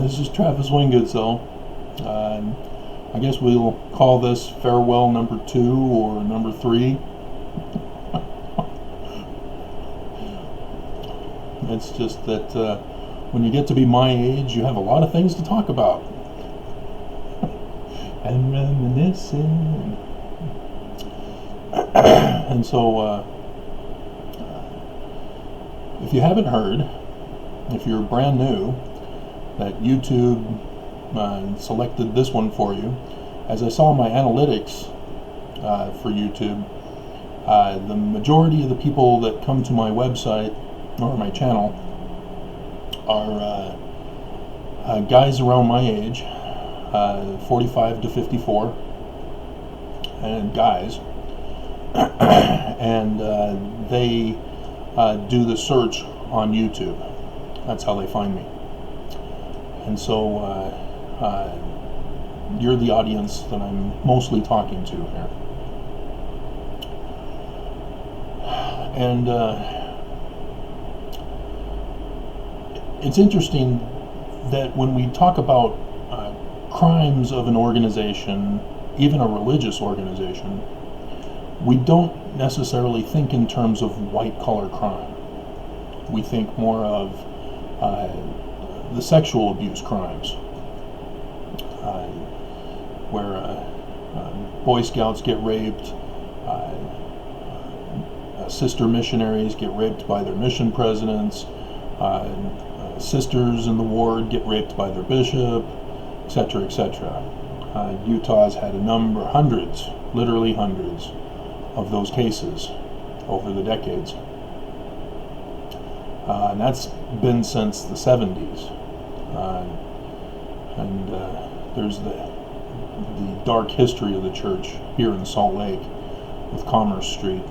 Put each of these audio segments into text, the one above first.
This is Travis Wingate, so I guess we'll call this farewell number 2 or number 3. It's just that when you get to be my age, you have a lot of things to talk about. And reminiscing. And so, if you haven't heard, if you're brand new, that YouTube selected this one for you. As I saw my analytics for YouTube, the majority of the people that come to my website or my channel are guys around my age, 45 to 54, and guys, and they do the search on YouTube. That's how they find me. And so you're the audience that I'm mostly talking to here. And it's interesting that when we talk about crimes of an organization, even a religious organization, we don't necessarily think in terms of white-collar crime. We think more of the sexual abuse crimes, where Boy Scouts get raped, sister missionaries get raped by their mission presidents, sisters in the ward get raped by their bishop, etc., etc. Utah's had hundreds, literally hundreds, of those cases over the decades. And that's been since the 70s. And there's the dark history of the church here in Salt Lake with Commerce Street.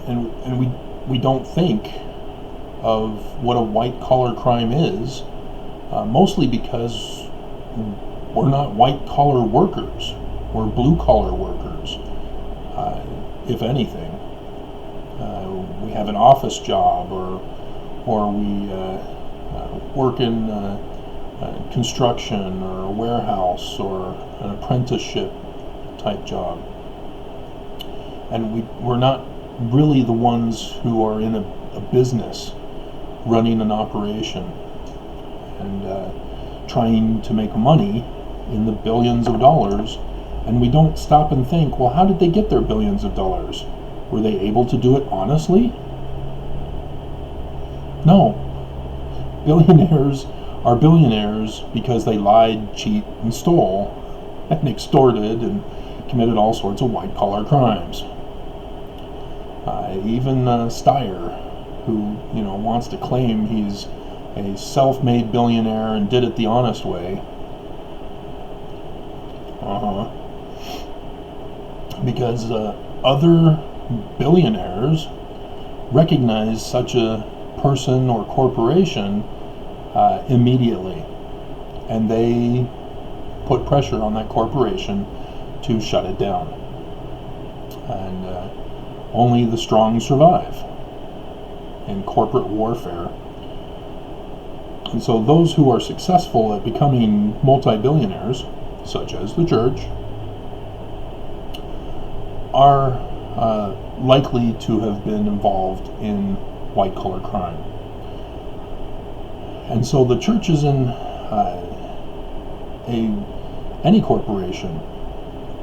And we don't think of what a white-collar crime is, mostly because we're not white-collar workers. We're blue-collar workers, if anything. We have an office job, or we work in construction, or a warehouse, or an apprenticeship type job. And we're not really the ones who are in a business running an operation and trying to make money in the billions of dollars. And we don't stop and think, well, how did they get their billions of dollars? Were they able to do it honestly? No. Billionaires are billionaires because they lied, cheat, and stole, and extorted, and committed all sorts of white-collar crimes. Even Steyer, who wants to claim he's a self-made billionaire and did it the honest way, because other billionaires recognize such a person or corporation immediately, and they put pressure on that corporation to shut it down. And only the strong survive in corporate warfare. And so those who are successful at becoming multi-billionaires, such as the church, are likely to have been involved in white-collar crime. And so the church is in any corporation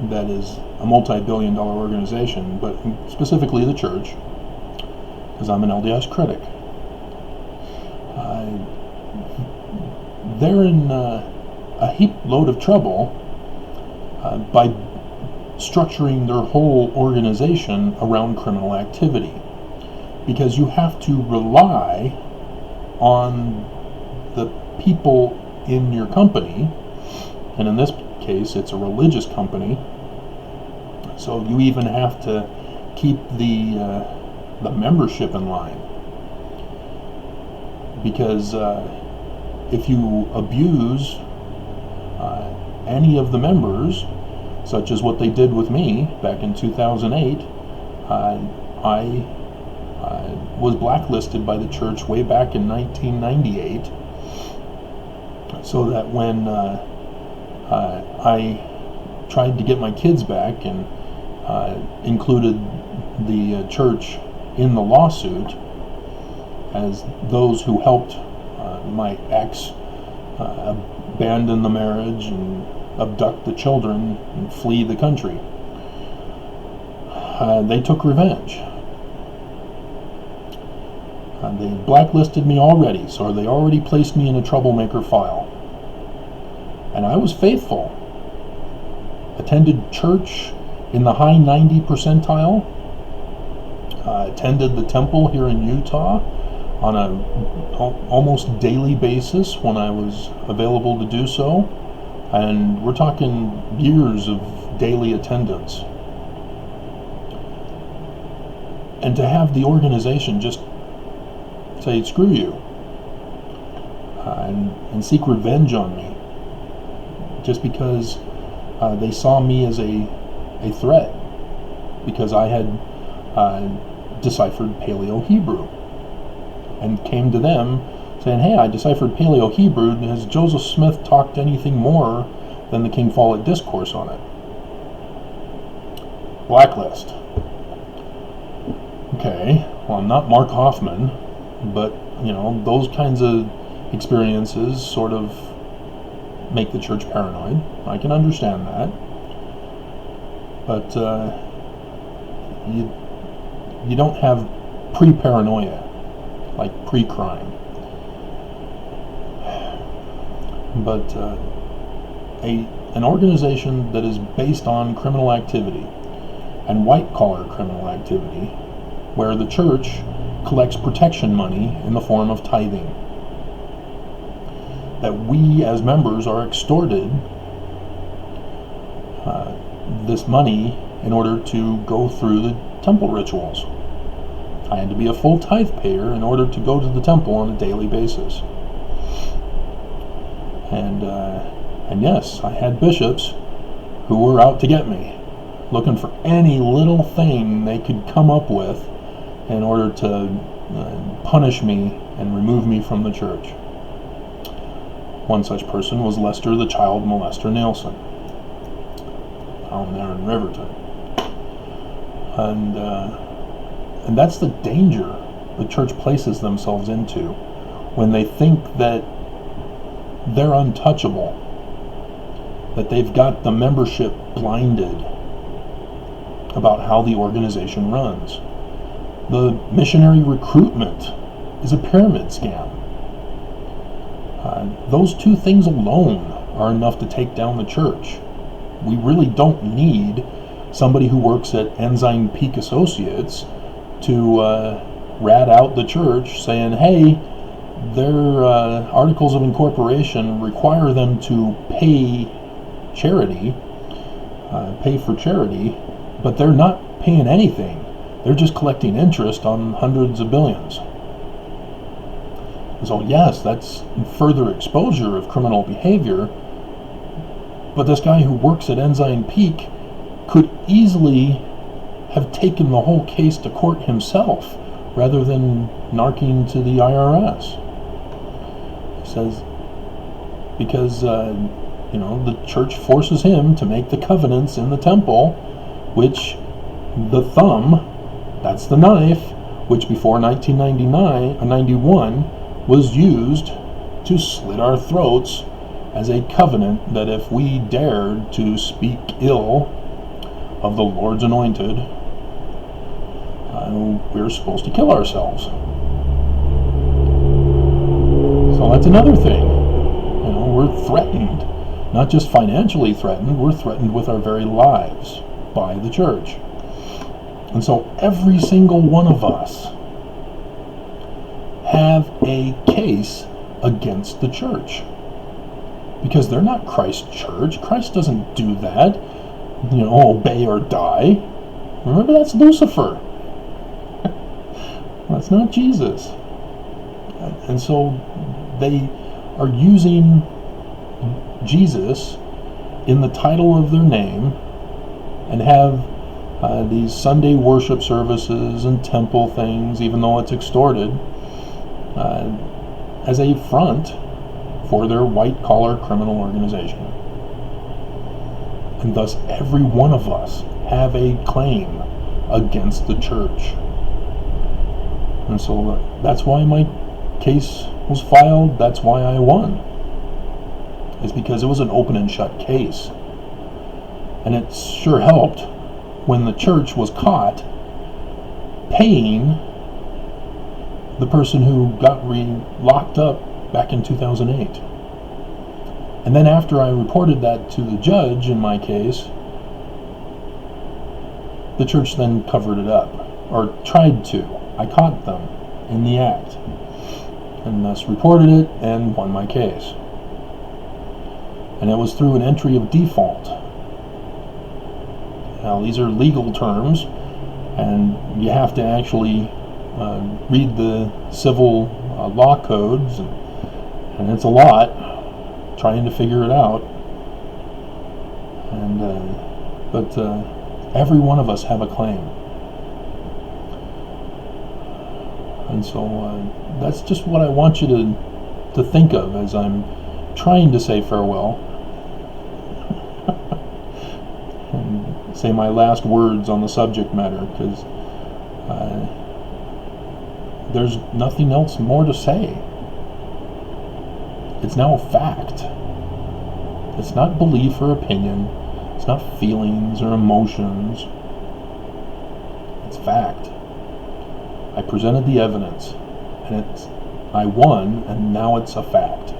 that is a multi-billion-dollar organization, but specifically the church, because I'm an LDS critic. They're in a heap load of trouble by structuring their whole organization around criminal activity, because you have to rely on the people in your company, and in this case it's a religious company, so you even have to keep the membership in line, because if you abuse any of the members, such as what they did with me back in 2008, I was blacklisted by the church way back in 1998, so that when I tried to get my kids back and included the church in the lawsuit as those who helped my ex abandon the marriage and abduct the children and flee the country. They took revenge. They blacklisted me already, so they already placed me in a troublemaker file. And I was faithful. Attended church in the high 90 percentile. Attended the temple here in Utah on a almost daily basis when I was available to do so. And we're talking years of daily attendance. And to have the organization just say, screw you, and seek revenge on me just because they saw me as a threat because I had deciphered Paleo-Hebrew, and came to them saying, hey, I deciphered Paleo-Hebrew, and has Joseph Smith talked anything more than the King Follett Discourse on it? Blacklist. Okay, well, I'm not Mark Hoffman, but, those kinds of experiences sort of make the church paranoid. I can understand that. But you don't have pre-paranoia, like pre-crime. But an organization that is based on criminal activity and white-collar criminal activity, where the church collects protection money in the form of tithing, that we as members are extorted this money in order to go through the temple rituals. I had to be a full tithe payer in order to go to the temple on a daily basis. And yes, I had bishops who were out to get me, looking for any little thing they could come up with in order to punish me and remove me from the church. One such person was Lester the Child Molester Nielsen, down there in Riverton. And that's the danger the church places themselves into when they think that they're untouchable, that they've got the membership blinded about how the organization runs. The missionary recruitment is a pyramid scam. Those two things alone are enough to take down the church. We really don't need somebody who works at Ensign Peak Associates to rat out the church saying, hey, their articles of incorporation require them to pay for charity, but they're not paying anything. They're just collecting interest on hundreds of billions. So yes, that's further exposure of criminal behavior, but this guy who works at Ensign Peak could easily have taken the whole case to court himself rather than narking to the IRS. He says, because the church forces him to make the covenants in the temple, which the thumb, that's the knife, which before 1999 or 91 was used to slit our throats as a covenant that if we dared to speak ill of the Lord's anointed, we're supposed to kill ourselves. So that's another thing. We're threatened, not just financially threatened, we're threatened with our very lives by the church. And so every single one of us have a case against the church, because they're not Christ's church. Christ doesn't do that. Obey or die. Remember, that's Lucifer. That's not Jesus. And so they are using Jesus in the title of their name and have these Sunday worship services and temple things, even though it's extorted, as a front for their white-collar criminal organization. And thus every one of us have a claim against the church. And so that's why my case was filed. That's why I won. It's because it was an open and shut case. And it sure helped when the church was caught paying the person who got locked up back in 2008. And then after I reported that to the judge in my case, the church then covered it up, or tried to. I caught them in the act, and thus reported it and won my case. And it was through an entry of default. Now, these are legal terms, and you have to actually read the civil law codes, and it's a lot trying to figure it out. And but every one of us have a claim, and so that's just what I want you to think of as I'm trying to say farewell and say my last words on the subject matter, because there's nothing else more to say. It's now a fact. It's not belief or opinion. It's not feelings or emotions. It's fact. I presented the evidence, and I won, and now it's a fact.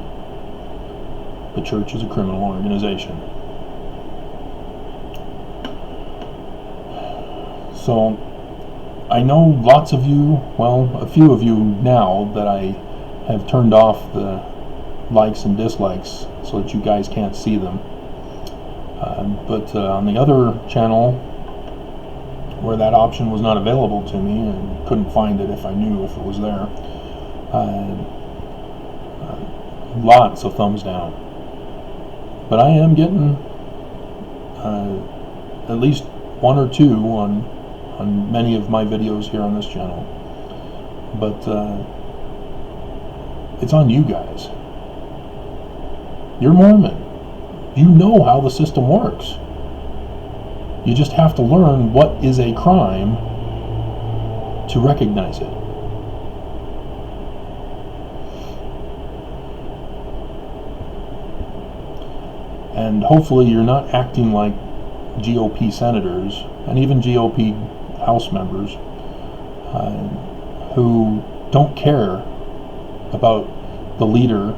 The church is a criminal organization. So, I know lots of you, well, a few of you now, that I have turned off the likes and dislikes so that you guys can't see them. But on the other channel, where that option was not available to me and couldn't find it if I knew if it was there, lots of thumbs down. But I am getting at least one or two on many of my videos here on this channel. But it's on you guys. You're Mormon. You know how the system works. You just have to learn what is a crime to recognize it. And hopefully you're not acting like GOP senators and even GOP House members who don't care about the leader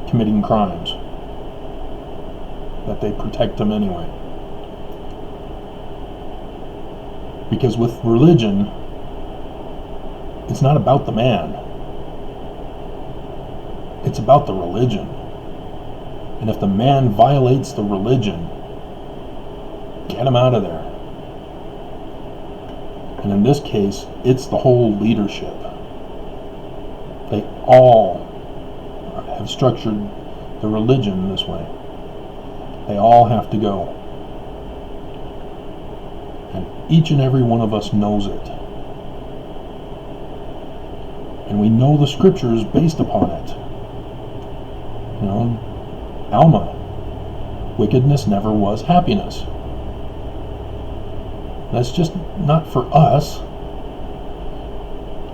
committing crimes, that they protect them anyway. Because with religion, it's not about the man. It's about the religion. And if the man violates the religion, get him out of there. And in this case, it's the whole leadership. They all have structured the religion this way. They all have to go. And each and every one of us knows it. And we know the scriptures based upon it. You know, Alma, wickedness never was happiness. That's just not for us.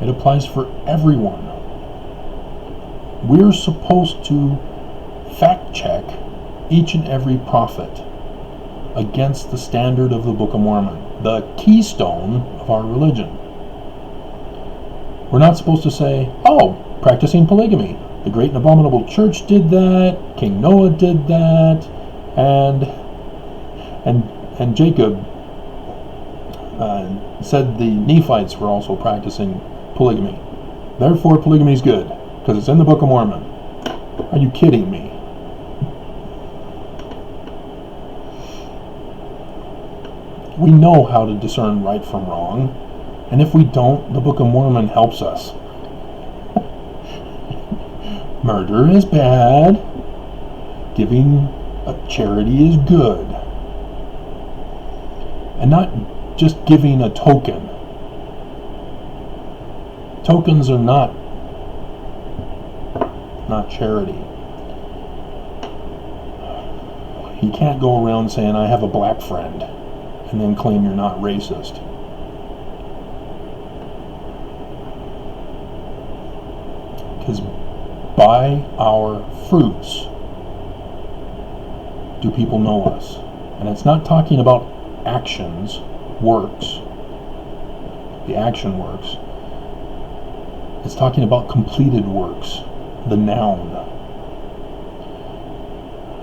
It applies for everyone. We're supposed to fact check each and every prophet against the standard of the Book of Mormon, the keystone of our religion. We're not supposed to say, oh, practicing polygamy. The great and abominable church did that, King Noah did that, and Jacob said the Nephites were also practicing polygamy. Therefore, polygamy is good, because it's in the Book of Mormon. Are you kidding me? We know how to discern right from wrong, and if we don't, the Book of Mormon helps us. Murder is bad. Giving a charity is good. And not just giving a token. Tokens are not charity. You can't go around saying, I have a black friend, and then claim you're not racist. Because by our fruits do people know us. And it's not talking about actions, works, the action works. It's talking about completed works, the noun.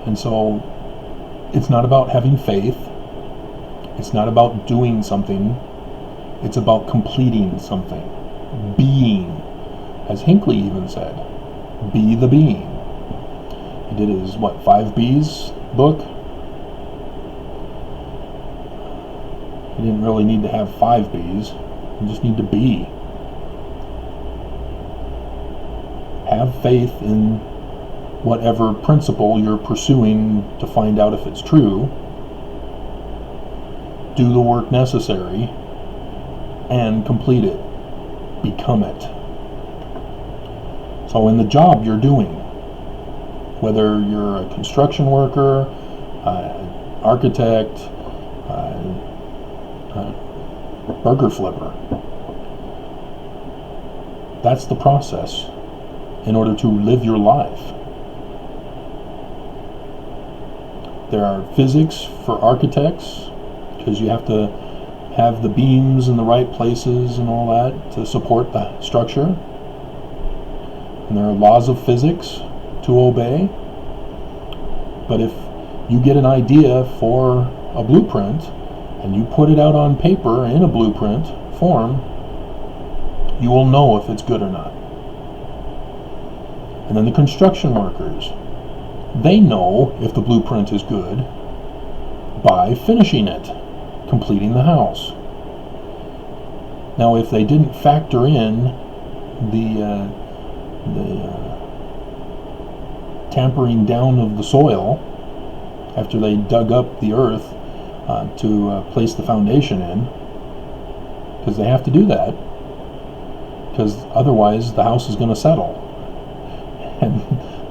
And so it's not about having faith. It's not about doing something. It's about completing something. Being, as Hinckley even said, be the being. He did his, 5 B's book? You didn't really need to have 5 B's. You just need to be. Have faith in whatever principle you're pursuing to find out if it's true. Do the work necessary and complete it. Become it. So in the job you're doing, whether you're a construction worker, architect, burger flipper, that's the process in order to live your life. There are physics for architects, because you have to have the beams in the right places and all that to support the structure. And there are laws of physics to obey. But if you get an idea for a blueprint and you put it out on paper in a blueprint form, you will know if it's good or not. And then the construction workers, they know if the blueprint is good by finishing it, completing the house. Now, if they didn't factor in the tampering down of the soil after they dug up the earth to place the foundation in, because they have to do that, because otherwise the house is going to settle. And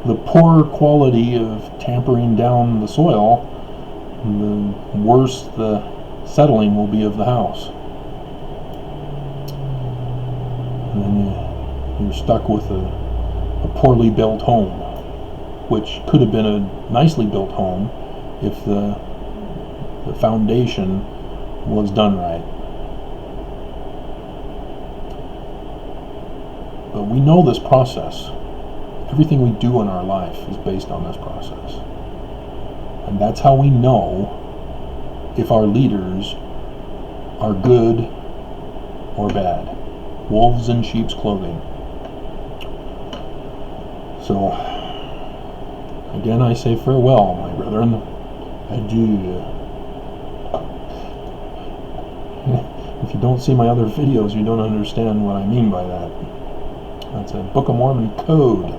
the poorer quality of tampering down the soil, the worse the settling will be of the house. And then you're stuck with a poorly built home, which could have been a nicely built home if the foundation was done right. But we know this process. Everything we do in our life is based on this process. And that's how we know if our leaders are good or bad. Wolves in sheep's clothing. So, again I say farewell, my brethren. Adieu. If you don't see my other videos, you don't understand what I mean by that. That's a Book of Mormon code.